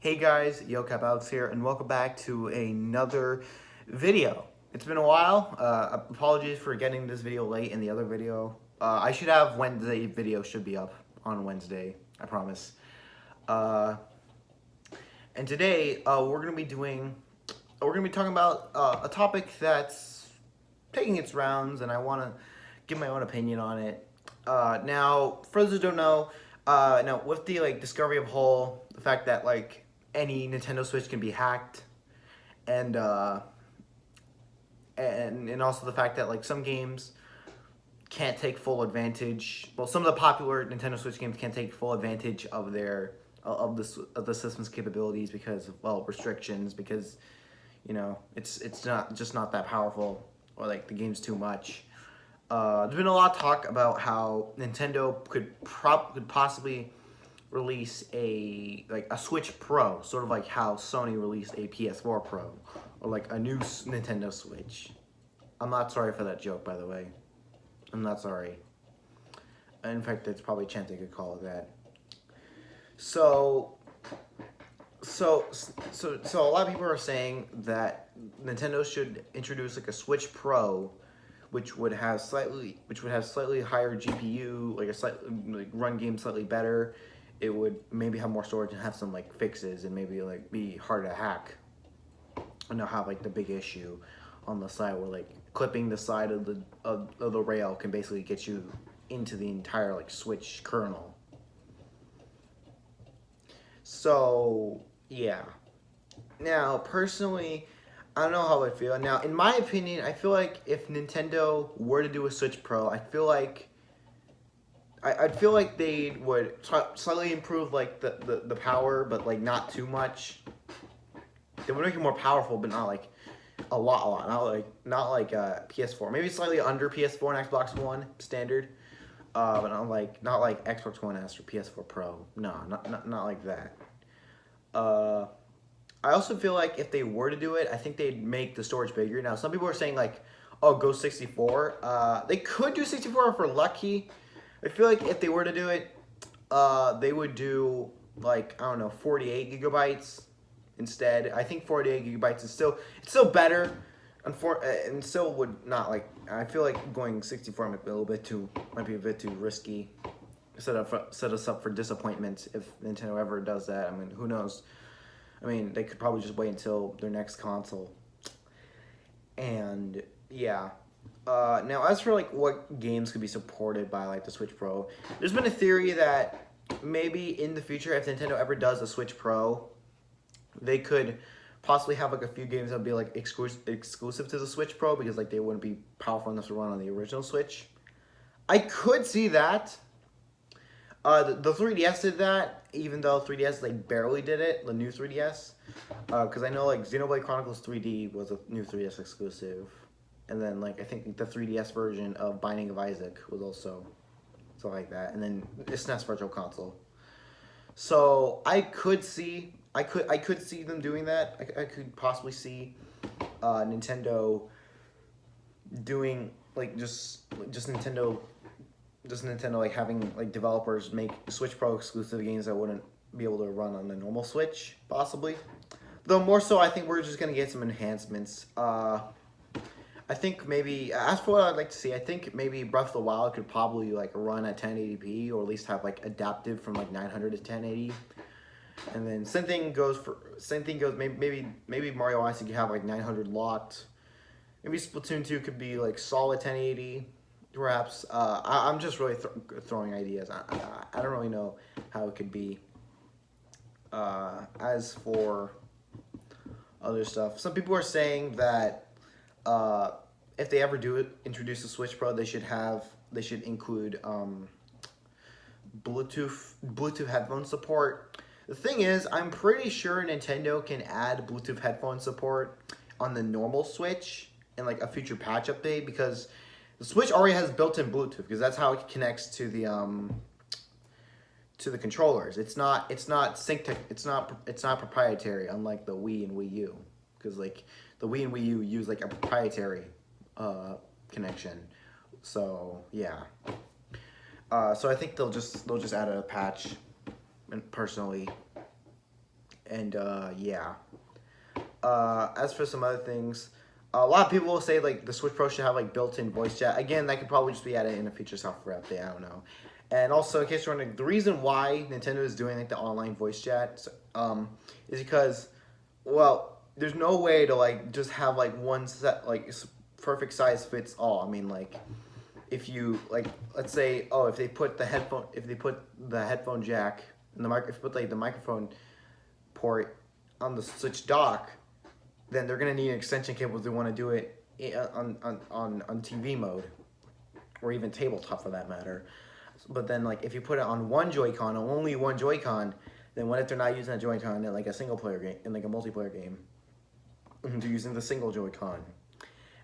Hey guys, Alex here, and welcome back to another video. It's been a while. Apologies for getting this video late in the other video. I should have Wednesday video should be up on Wednesday, I promise. Uh, and today we're gonna be talking about a topic that's taking its rounds, and I want to give my own opinion on it. Now, for those who don't know, now with the discovery of Hull, the fact that any Nintendo Switch can be hacked, and and also the fact that some games can't take full advantage. Well, some of the popular Nintendo Switch games can't take full advantage of their of the system's capabilities because of restrictions, because it's not that powerful, or the game's too much. There's been a lot of talk about how Nintendo could possibly release a Switch Pro, sort of like how Sony released a PS4 Pro, or a new Nintendo Switch. I'm not sorry for that joke, by the way. I'm not sorry. In fact, it's probably a chance they could call it that. So a lot of people are saying that Nintendo should introduce a Switch Pro, which would have slightly higher GPU, run games slightly better. It would maybe have more storage and have some fixes, and maybe be harder to hack, and not have the big issue on the side where clipping the side of the rail can basically get you into the entire Switch kernel. So yeah. Now, personally, I don't know how I feel. Now, in my opinion, I feel like if Nintendo were to do a Switch Pro, I'd feel like they would slightly improve the power, but not too much. They would make it more powerful, but not a lot. Not like PS4. Maybe slightly under PS4 and Xbox One standard. But not like Xbox One S or PS4 Pro. No, not like that. I also feel like if they were to do it, I think they'd make the storage bigger. Now, some people are saying oh, go 64. They could do 64 if we're lucky. I feel like if they were to do it, they would do I don't know, 48 gigabytes instead. I think 48 gigabytes is still better, and still would not I feel like going 64 might be a bit too risky. Set us up for disappointment if Nintendo ever does that. I mean, who knows? I mean, they could probably just wait until their next console. And yeah. Now, as for what games could be supported by the Switch Pro, there's been a theory that maybe in the future, if Nintendo ever does a Switch Pro, they could possibly have a few games that would be exclusive to the Switch Pro, because they wouldn't be powerful enough to run on the original Switch. I could see that. The 3DS did that, even though 3DS barely did it, the new 3DS. Because I know Xenoblade Chronicles 3D was a new 3DS exclusive. And then I think the 3DS version of Binding of Isaac was also something like that. And then SNES Virtual Console. So I could see them doing that. I could possibly see Nintendo doing just Nintendo having developers make Switch Pro exclusive games that wouldn't be able to run on the normal Switch, possibly. Though more so, I think we're just gonna get some enhancements. I think maybe, as for what I'd like to see, I think maybe Breath of the Wild could probably run at 1080p, or at least have adapted from 900 to 1080. And then same thing goes maybe Mario Odyssey could have 900 locked. Maybe Splatoon 2 could be solid 1080. Perhaps. I'm just really throwing ideas. I don't really know how it could be. As for other stuff, some people are saying that if they ever introduce a Switch Pro, they should include Bluetooth headphone support. The thing is, I'm pretty sure Nintendo can add Bluetooth headphone support on the normal Switch in a future patch update, because the Switch already has built-in Bluetooth, because that's how it connects to the controllers. It's not proprietary, unlike the Wii and Wii U, because the Wii and Wii U use a proprietary connection. So yeah. So I think they'll just add a patch, and personally, And yeah. As for some other things, a lot of people will say like the Switch Pro should have like built-in voice chat. Again, that could probably just be added in a feature software update. I don't know. And also, in case you're wondering, the reason why Nintendo is doing like the online voice chat, is because, well, there's no way to like just have like one set like perfect size fits all. I mean, like if you like, let's say, oh, if they put the headphone jack and if you put like the microphone port on the Switch dock, then they're gonna need an extension cable if they want to do it on TV mode, or even tabletop for that matter. But then like if you put it on one Joy-Con, only one Joy-Con, then what if they're not using that Joy-Con in like a single player game, in like a multiplayer game? They're using the single Joy-Con.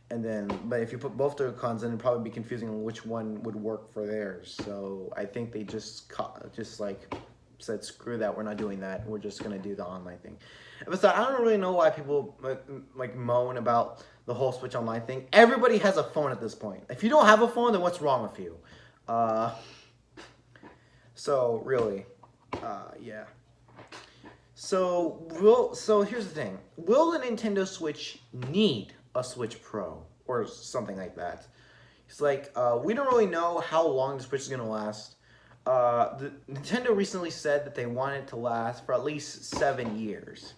And then, but if you put both Joy-Cons, then it'd probably be confusing on which one would work for theirs. So I think they just like said, screw that, we're not doing that. We're just gonna do the online thing. And besides, I don't really know why people like moan about the whole Switch Online thing. Everybody has a phone at this point. If you don't have a phone, then what's wrong with you? So really, yeah. So here's the thing: will the Nintendo Switch need a Switch Pro or something like that? It's like we don't really know how long the Switch is gonna last. Nintendo recently said that they want it to last for at least 7 years.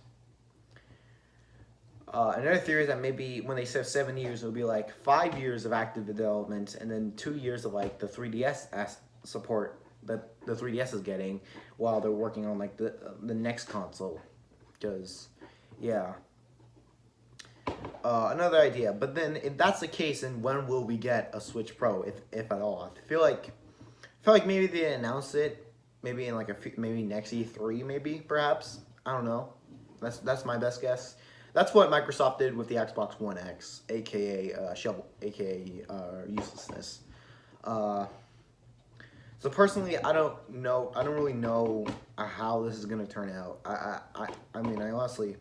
Another theory is that maybe when they say 7 years, it'll be like 5 years of active development and then 2 years of like the 3DS support that the 3DS is getting while they're working on like the next console. Because, yeah. Another idea, but then if that's the case, then when will we get a Switch Pro, if at all? I feel like maybe they announce it, maybe in like maybe next E3, maybe perhaps. I don't know. That's my best guess. That's what Microsoft did with the Xbox One X, aka shovel, aka uselessness. So personally, I don't really know how this is gonna turn out. I mean, I'm honestly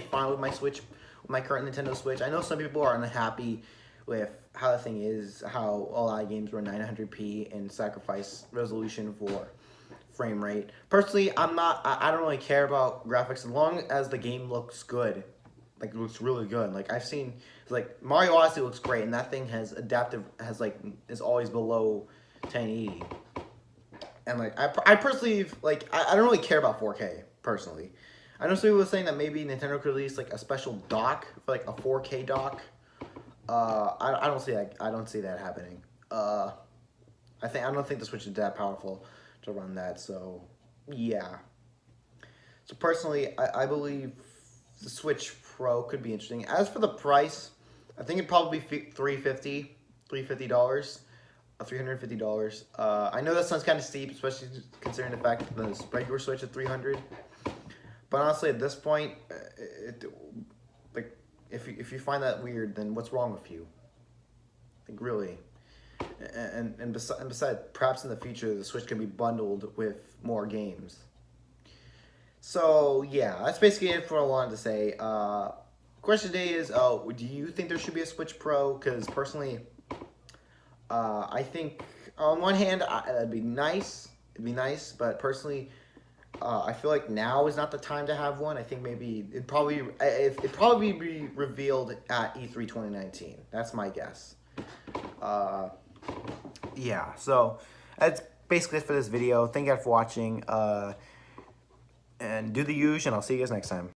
fine with my Switch, with my current Nintendo Switch. I know some people are unhappy with how the thing is, how a lot of games run 900p and sacrifice resolution for frame rate. Personally, I don't really care about graphics as long as the game looks good. Like, it looks really good. Like, I've seen, like, Mario Odyssey looks great, and that thing is always below 1080. And, like, I personally, like, I don't really care about 4K, personally. I know some people were saying that maybe Nintendo could release, like, a special dock, for, like, a 4K dock. I don't see that. I don't see that happening. I don't think the Switch is that powerful to run that. So, yeah. So personally, I believe the Switch Pro could be interesting. As for the price, I think it'd probably be $350. $350. I know that sounds kind of steep, especially considering the fact that the regular Switch is $300. But honestly, at this point, like, if you find that weird, then what's wrong with you? Like, really. And besides, perhaps in the future, the Switch can be bundled with more games. So, yeah, that's basically it for what I wanted to say. Question today is, do you think there should be a Switch Pro? Because personally, I think, on one hand, that'd be nice. It'd be nice, but personally, I feel like now is not the time to have one. I think maybe it'd probably be revealed at E3 2019. That's my guess. Yeah, so that's basically it for this video. Thank you guys for watching. And do the usual, and I'll see you guys next time.